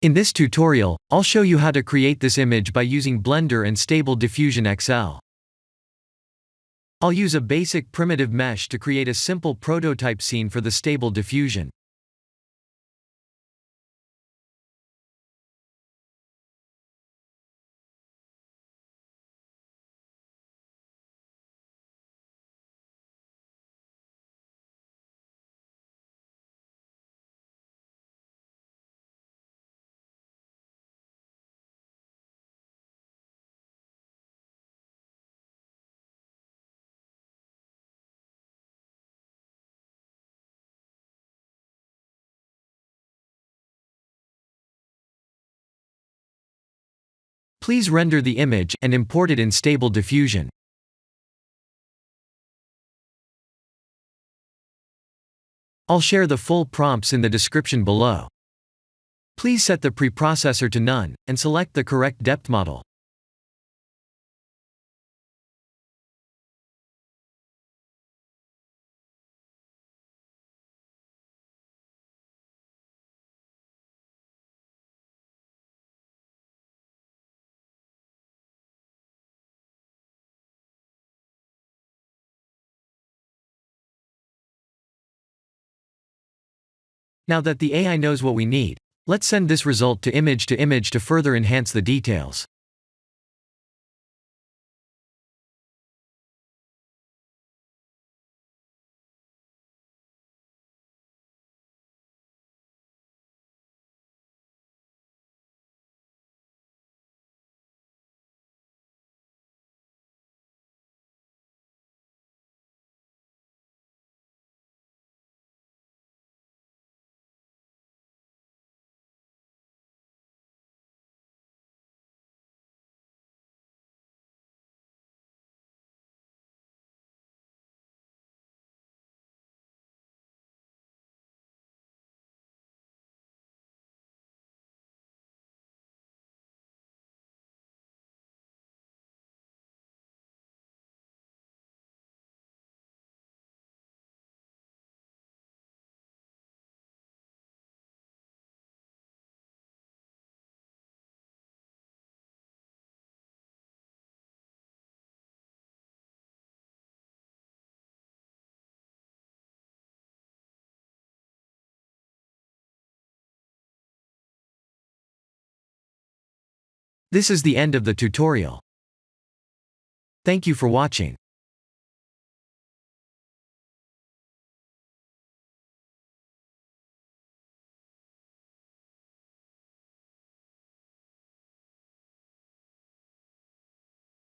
In this tutorial, I'll show you how to create this image by using Blender and Stable Diffusion XL. I'll use a basic primitive mesh to create a simple prototype scene for the Stable Diffusion. Please render the image and import it in Stable Diffusion. I'll share the full prompts in the description below. Please set the preprocessor to none, and select the correct depth model. Now that the AI knows what we need, let's send this result to image to further enhance the details. This is the end of the tutorial. Thank you for watching.